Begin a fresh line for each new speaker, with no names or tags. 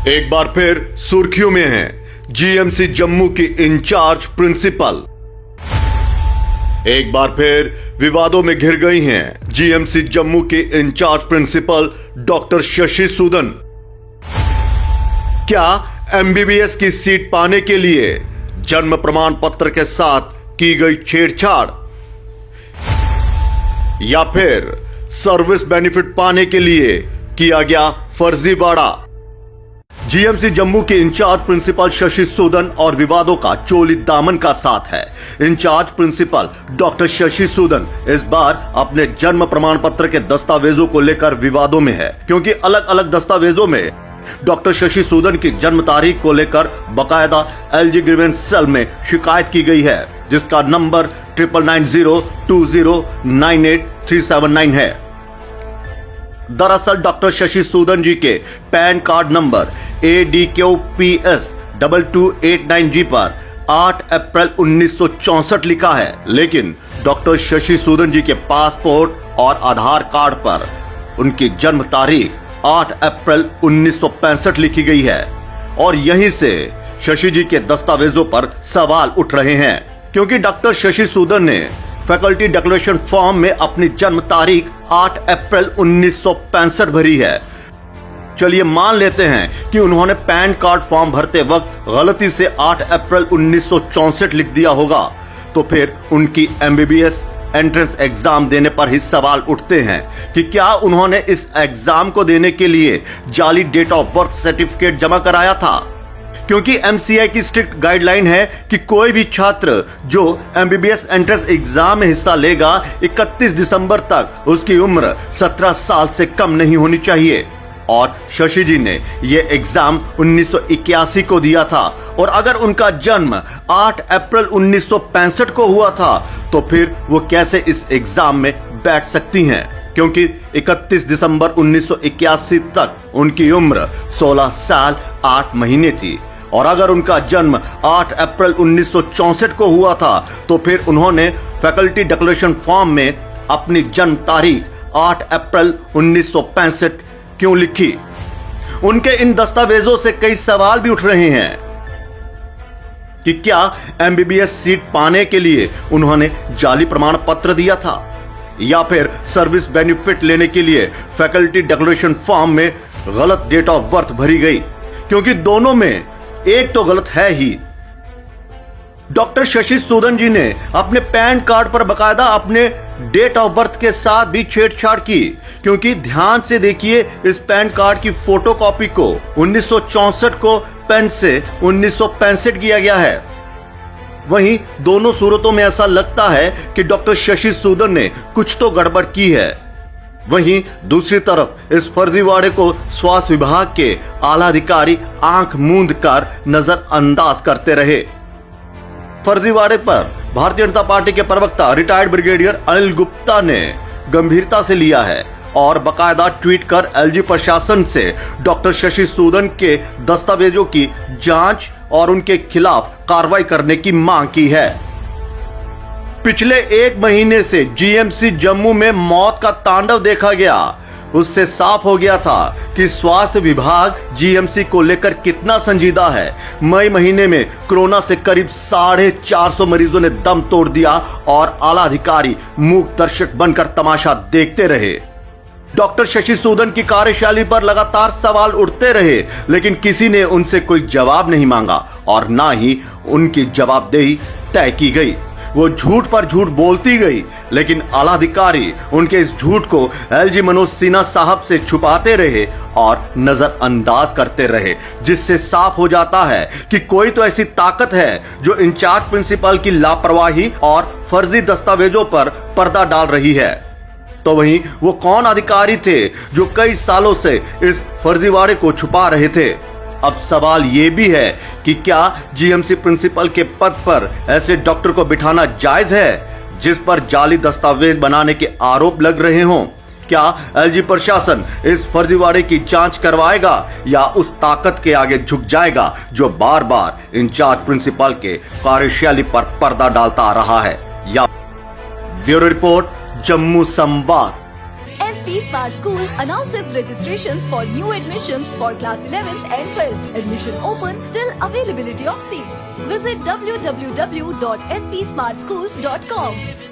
एक बार फिर सुर्खियों में है जीएमसी जम्मू की इंचार्ज प्रिंसिपल। एक बार फिर विवादों में घिर गई हैं जीएमसी जम्मू की incharge principal doctor Shashi Sudan. क्या एमबीबीएस की सीट पाने के लिए जन्म प्रमाण पत्र के साथ की गई छेड़छाड़, या फिर सर्विस बेनिफिट पाने के लिए किया गया फर्जीवाड़ा? जीएमसी जम्मू के इंचार्ज प्रिंसिपल शशि सूदन और विवादों का चोली दामन का साथ है। Incharge principal doctor Shashi Sudan इस बार अपने जन्म प्रमाण पत्र के दस्तावेजों को लेकर विवादों में है, क्योंकि अलग अलग दस्तावेजों में डॉक्टर शशि सूदन की जन्म तारीख को लेकर बकायदा एलजी ग्रीवेंस सेल में शिकायत की गई है, जिसका नंबर 9990209839 है। दरअसल डॉक्टर शशि सूदन जी के pan card number ADQPS 2289G पर 8 अप्रैल 1964 लिखा है, लेकिन डॉक्टर शशि सूदन जी के पासपोर्ट और आधार कार्ड पर उनकी जन्म तारीख 8 अप्रैल 1965 लिखी गई है। और यहीं से शशि जी के दस्तावेजों पर सवाल उठ रहे हैं, क्योंकि डॉक्टर शशि सूदन ने फैकल्टी डिक्लेरेशन फॉर्म में अपनी जन्म तारीख 8 अप्रैल 1965 भरी है। चलिए मान लेते हैं कि उन्होंने पैन कार्ड फॉर्म भरते वक्त गलती से 8 अप्रैल 1964 लिख दिया होगा, तो फिर उनकी एमबीबीएस एंट्रेंस एग्जाम देने पर ही सवाल उठते हैं कि क्या उन्होंने इस एग्जाम को देने के लिए जाली डेट ऑफ बर्थ सर्टिफिकेट जमा कराया था, क्योंकि एमसीआई की स्ट्रिक्ट गाइडलाइन है कि कोई भी छात्र जो एमबीबीएस एंट्रेंस एग्जाम में हिस्सा लेगा 31 दिसंबर तक उसकी उम्र 17 साल से कम नहीं होनी चाहिए। और शशि जी ने यह एग्जाम 1981 को दिया था, और अगर उनका जन्म 8 अप्रैल 1965 को हुआ था तो फिर वो कैसे इस एग्जाम में बैठ सकती हैं, क्योंकि 31 दिसंबर 1981 तक उनकी उम्र 16 साल 8 महीने थी। और अगर उनका जन्म 8 अप्रैल 1964 को हुआ था तो फिर उन्होंने फैकल्टी डिक्लेरेशन फॉर्म में अपनी जन्म तारीख 8 अप्रैल 1965 क्यों लिखी? उनके इन दस्तावेजों से कई सवाल भी उठ रहे हैं कि क्या एमबीबीएस सीट पाने के लिए उन्होंने जाली प्रमाण पत्र दिया था, या फिर सर्विस बेनिफिट लेने के लिए फैकल्टी डिक्लेरेशन फॉर्म में गलत डेट ऑफ बर्थ भरी गई, क्योंकि दोनों में एक तो गलत है ही। डॉक्टर शशि सूदन जी ने अपने पैन कार्ड पर बकायदा अपने डेट ऑफ बर्थ के साथ भी छेड़छाड़ की, क्योंकि ध्यान से देखिए इस पैन कार्ड की फोटोकॉपी को 1964 को पेन से 1965 किया गया है। वहीं दोनों सूरतों में ऐसा लगता है कि डॉक्टर शशि सूदन ने कुछ तो गड़बड़ की है। वहीं दूसरी तरफ इस फर्जीवाड़े को स्वास्थ्य विभाग के आला अधिकारी आंख मूंद कर नजरअंदाज करते रहे। फर्जीवाड़े पर भारतीय जनता पार्टी के प्रवक्ता रिटायर्ड ब्रिगेडियर अनिल गुप्ता ने गंभीरता से लिया है और बकायदा ट्वीट कर एलजी प्रशासन से डॉक्टर शशि सूदन के दस्तावेजों की जांच और उनके खिलाफ कार्रवाई करने की मांग की है। पिछले 1 महीने से जीएमसी जम्मू में मौत का तांडव देखा गया। उससे साफ हो गया था कि स्वास्थ्य विभाग जीएमसी को लेकर कितना संजीदा है। मई महीने में कोरोना से करीब 450 मरीजों ने दम तोड़ दिया और आला अधिकारी मूक दर्शक बनकर तमाशा देखते रहे। डॉक्टर शशि सूदन की कार्यशैली पर लगातार सवाल उठते रहे, लेकिन किसी ने उनसे कोई जवाब नहीं मांगा और ना ही उनकी जवाबदेही तय की गई। वो झूठ पर झूठ बोलती गई, लेकिन आला अधिकारी उनके इस झूठ को एलजी मनोज सिन्हा साहब से छुपाते रहे और नजरअंदाज करते रहे, जिससे साफ हो जाता है कि कोई तो ऐसी ताकत है जो इंचार्ज प्रिंसिपल की लापरवाही और फर्जी दस्तावेजों पर पर्दा डाल रही है। तो वहीं वो कौन अधिकारी थे जो कई सालों से इस फर्जीवाड़े को छुपा रहे थे? अब सवाल ये भी है कि क्या जीएमसी प्रिंसिपल के पद पर ऐसे डॉक्टर को बिठाना जायज है जिस पर जाली दस्तावेज बनाने के आरोप लग रहे हों? क्या एलजी प्रशासन इस फर्जीवाड़े की जांच करवाएगा या उस ताकत के आगे झुक जाएगा जो बार बार इंचार्ज प्रिंसिपल के कार्यशैली पर पर्दा डालता आ रहा है? या ब्यूरो रिपोर्ट जम्मू संवाद।
SP Smart School announces registrations for new admissions for class 11th and 12th. Admission open till availability of seats. Visit www.spsmartschools.com.